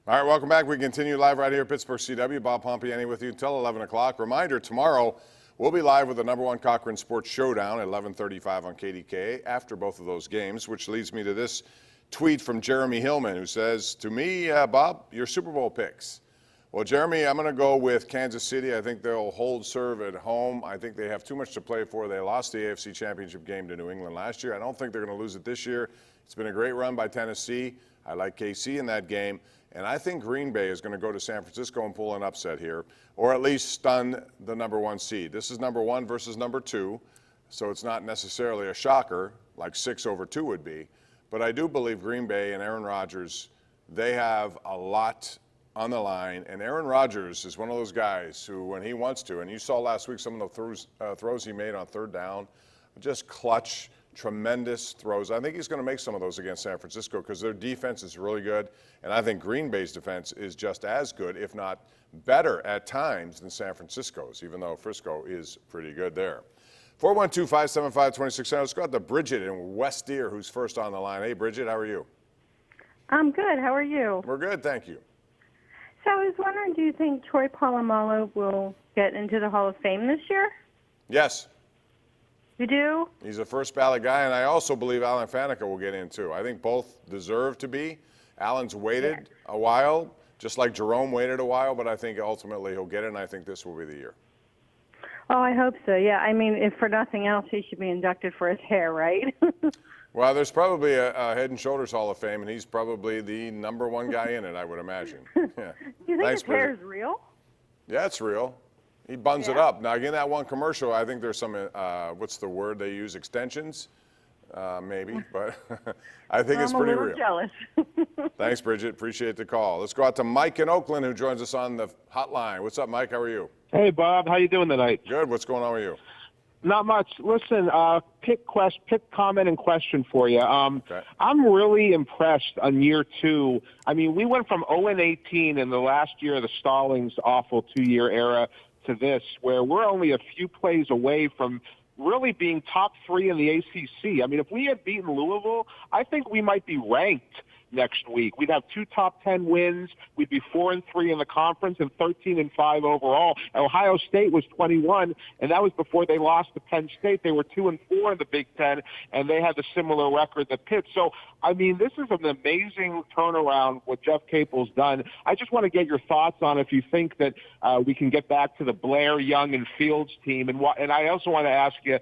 All right, welcome back. We continue live right here at Pittsburgh CW. Bob Pompeani with you until 11 o'clock. Reminder, tomorrow we'll be live with the #1 Cochran Sports Showdown at 11:35 on KDKA after both of those games, which leads me to this tweet from Jeremy Hillman, who says, to me, Bob, your Super Bowl picks. Well, Jeremy, I'm going to go with Kansas City. I think they'll hold serve at home. I think they have too much to play for. They lost the AFC Championship game to New England last year. I don't think they're going to lose it this year. It's been a great run by Tennessee. I like KC in that game. And I think Green Bay is going to go to San Francisco and pull an upset here, or at least stun the #1 seed. This is #1 versus #2, so it's not necessarily a shocker like 6-2 would be. But I do believe Green Bay and Aaron Rodgers, they have a lot on the line. And Aaron Rodgers is one of those guys who, when he wants to, and you saw last week some of the throws he made on 3rd down, just clutch, tremendous throws. I think he's going to make some of those against San Francisco because their defense is really good. And I think Green Bay's defense is just as good, if not better at times than San Francisco's, even though Frisco is pretty good there. 412-575-2600. Let's go out to Bridget in West Deer, who's first on the line. Hey, Bridget, how are you? I'm good. How are you? We're good, thank you. So I was wondering, do you think Troy Polamalu will get into the Hall of Fame this year? Yes. You do? He's a first ballot guy, and I also believe Alan Faneca will get in too. I think both deserve to be. Alan's waited a while, just like Jerome waited a while, but I think ultimately he'll get it, and I think this will be the year. Oh, I hope so. Yeah, I mean, if for nothing else, he should be inducted for his hair, right? Well, there's probably a Head & Shoulders Hall of Fame, and he's probably the #1 guy in it, I would imagine. Yeah. Do you think his hair is real? Yeah, it's real. He buns it up. Now, again, that one commercial, I think there's some, what's the word they use, extensions? Maybe, but I think it's pretty real. I'm a little jealous. Thanks, Bridget. Appreciate the call. Let's go out to Mike in Oakland, who joins us on the hotline. What's up, Mike? How are you? Hey, Bob. How you doing tonight? Good. What's going on with you? Not much. Listen, pick comment and question for you. Okay. I'm really impressed on year 2. I mean, we went from 0-18 in the last year of the Stallings awful 2-year era to this, where we're only a few plays away from really being top 3 in the ACC. I mean, if we had beaten Louisville, I think we might be ranked next week. We'd have 2 top 10 wins. We'd be 4-3 in the conference and 13-5 overall. Ohio State was 21, and that was before they lost to Penn State. They were 2-4 in the Big Ten, and they had the similar record that Pitt. So, I mean, this is an amazing turnaround what Jeff Capel's done. I just want to get your thoughts on if you think that we can get back to the Blair, Young, and Fields team. And I also want to ask you,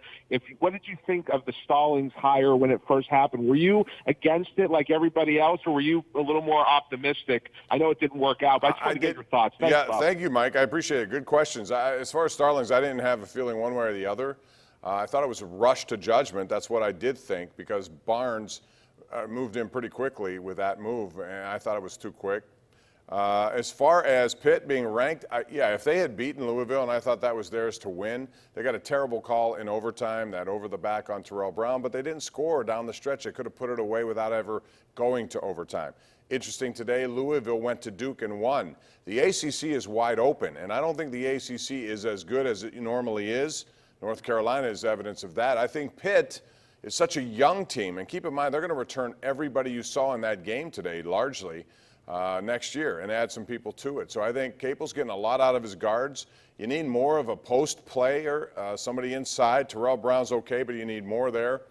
what did you think of the Stallings hire when it first happened? Were you against it like everybody else, or were you a little more optimistic? I know it didn't work out, but I just want to get your thoughts. Thanks, Bob. Thank you, Mike. I appreciate it. Good questions. As far as Stallings, I didn't have a feeling one way or the other. I thought it was a rush to judgment. That's what I did think, because Barnes moved in pretty quickly with that move, and I thought it was too quick. As far as Pitt being ranked, if they had beaten Louisville, and I thought that was theirs to win, they got a terrible call in overtime, that over the back on Terrell Brown, but they didn't score down the stretch. They could have put it away without ever going to overtime. Interesting today, Louisville went to Duke and won. The ACC is wide open, and I don't think the ACC is as good as it normally is. North Carolina is evidence of that. I think Pitt is such a young team, and keep in mind, they're going to return everybody you saw in that game today, largely, next year, and add some people to it. So I think Capel's getting a lot out of his guards. You need more of a post player, somebody inside. Terrell Brown's okay, but you need more there.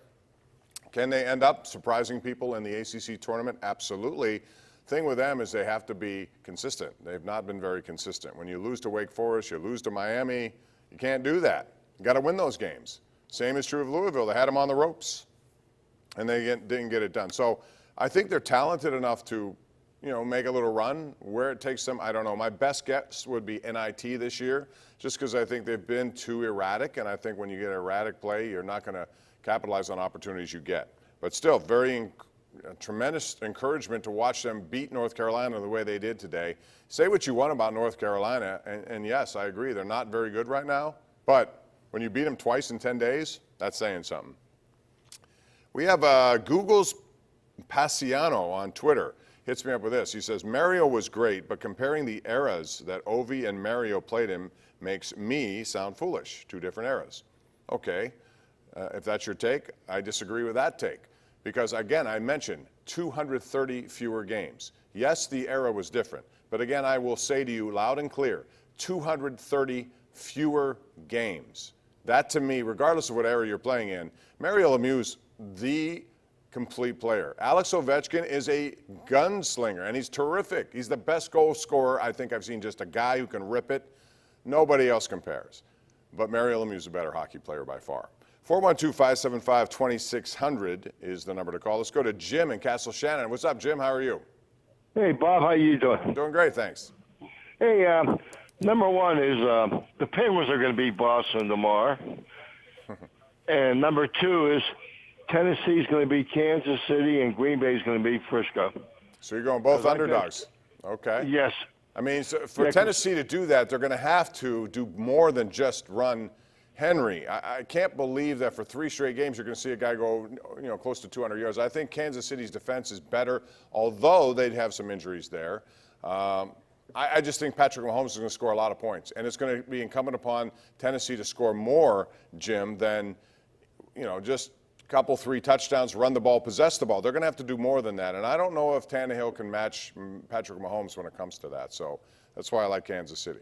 Can they end up surprising people in the ACC tournament? Absolutely. Thing with them is they have to be consistent. They've not been very consistent. When you lose to Wake Forest, you lose to Miami, you can't do that. You got to win those games. Same is true of Louisville. They had them on the ropes, and they didn't get it done. So I think they're talented enough to, make a little run. Where it takes them, I don't know. My best guess would be NIT this year, just because I think they've been too erratic, and I think when you get erratic play, you're not going to capitalize on opportunities you get. But still, tremendous encouragement to watch them beat North Carolina the way they did today. Say what you want about North Carolina, and yes, I agree, they're not very good right now, but when you beat them twice in 10 days, that's saying something. We have Google's Passiano on Twitter. Hits me up with this. He says, Mario was great, but comparing the eras that Ovi and Mario played in makes me sound foolish. 2 different eras. Okay, if that's your take, I disagree with that take. Because, again, I mentioned 230 fewer games. Yes, the era was different. But again, I will say to you loud and clear, 230 fewer games. That to me, regardless of what era you're playing in, Mario Lemieux's the complete player. Alex Ovechkin is a gunslinger, and he's terrific. He's the best goal scorer I think I've seen, just a guy who can rip it. Nobody else compares. But Mario Lemieux is a better hockey player by far. 412-575-2600 is the number to call. Let's go to Jim in Castle Shannon. What's up, Jim? How are you? Hey, Bob, how you doing? Doing great, thanks. Hey, number one is the Penguins are going to beat Boston tomorrow. And number two is Tennessee's going to beat Kansas City and Green Bay is going to beat Frisco. So you're going both underdogs. Okay. Yes. I mean, so for Tennessee to do that, they're going to have to do more than just run Henry. I can't believe that for 3 straight games you're going to see a guy go, close to 200 yards. I think Kansas City's defense is better, although they'd have some injuries there. I just think Patrick Mahomes is going to score a lot of points, and it's going to be incumbent upon Tennessee to score more, Jim, than just a couple, 3 touchdowns, run the ball, possess the ball. They're going to have to do more than that, and I don't know if Tannehill can match Patrick Mahomes when it comes to that. So that's why I like Kansas City.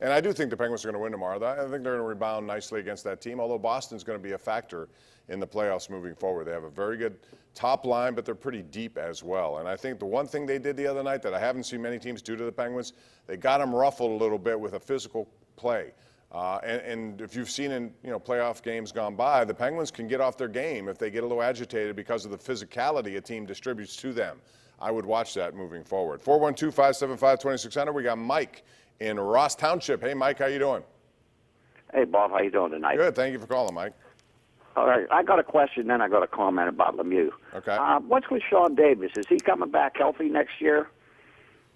And I do think the Penguins are going to win tomorrow. I think they're going to rebound nicely against that team, although Boston's going to be a factor in the playoffs moving forward. They have a very good top line, but they're pretty deep as well. And I think the one thing they did the other night that I haven't seen many teams do to the Penguins, they got them ruffled a little bit with a physical play. And if you've seen in playoff games gone by, the Penguins can get off their game if they get a little agitated because of the physicality a team distributes to them. I would watch that moving forward. 412-575-2600. We got Mike in Ross Township. Hey, Mike, how you doing? Hey, Bob, how you doing tonight? Good. Thank you for calling, Mike. All right, I got a question, then I got a comment about Lemieux. Okay. What's with Sean Davis? Is he coming back healthy next year?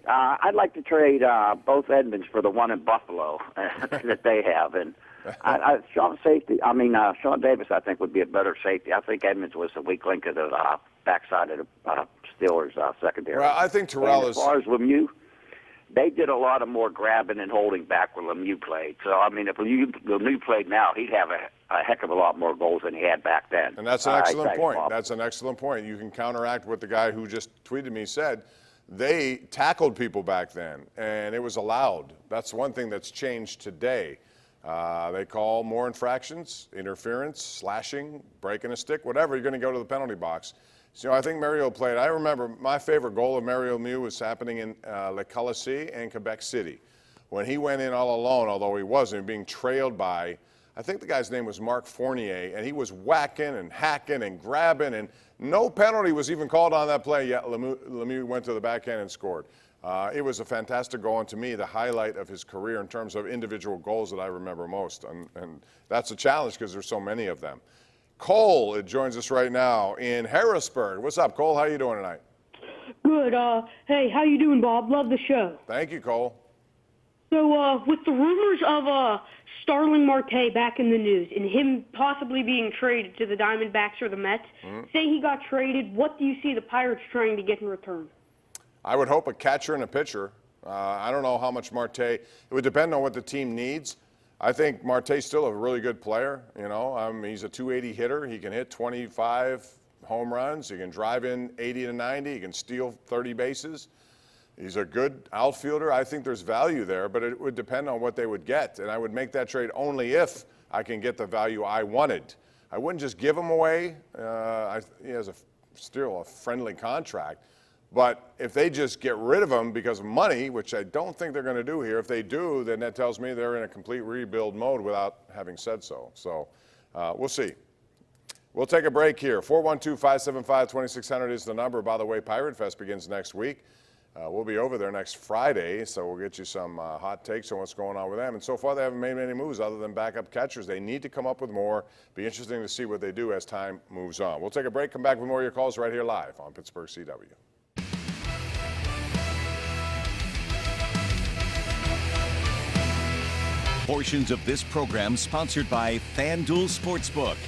I'd like to trade both Edmonds for the one in Buffalo that they have, and Sean Davis, I think, would be a better safety. I think Edmonds was the weak link of the backside of the Steelers' secondary. Well, I think Terrell and as far as Lemieux, they did a lot of more grabbing and holding back when Lemieux played. So, I mean, if Lemieux played now, he'd have a heck of a lot more goals than he had back then. And that's an excellent point. That's an excellent point. You can counteract what the guy who just tweeted me said. They tackled people back then, and it was allowed. That's one thing that's changed today. They call more infractions, interference, slashing, breaking a stick, whatever. You're going to go to the penalty box. So I think Mario played. I remember my favorite goal of Mario Lemieux was happening in Le Colisée and Quebec City. When he went in all alone, although he wasn't, being trailed by, I think the guy's name was Marc Fournier, and he was whacking and hacking and grabbing, and no penalty was even called on that play, yet Lemieux went to the backhand and scored. It was a fantastic goal, and to me, the highlight of his career in terms of individual goals that I remember most. And that's a challenge because there's so many of them. Cole joins us right now in Harrisburg. What's up, Cole? How you doing tonight? Good. Hey, how you doing, Bob? Love the show. Thank you, Cole. So, with the rumors of Starling Marte back in the news and him possibly being traded to the Diamondbacks or the Mets, say he got traded, what do you see the Pirates trying to get in return? I would hope a catcher and a pitcher. I don't know how much Marte. It would depend on what the team needs. I think Marte's still a really good player. He's a 280 hitter. He can hit 25 home runs. He can drive in 80 to 90. He can steal 30 bases. He's a good outfielder. I think there's value there, but it would depend on what they would get. And I would make that trade only if I can get the value I wanted. I wouldn't just give him away. He has still a friendly contract. But if they just get rid of him because of money, which I don't think they're going to do here, if they do, then that tells me they're in a complete rebuild mode without having said so. So we'll see. We'll take a break here. 412-575-2600 is the number. By the way, Pirate Fest begins next week. We'll be over there next Friday, so we'll get you some hot takes on what's going on with them. And so far, they haven't made many moves other than backup catchers. They need to come up with more. Be interesting to see what they do as time moves on. We'll take a break, come back with more of your calls right here live on Pittsburgh CW. Portions of this program sponsored by FanDuel Sportsbook.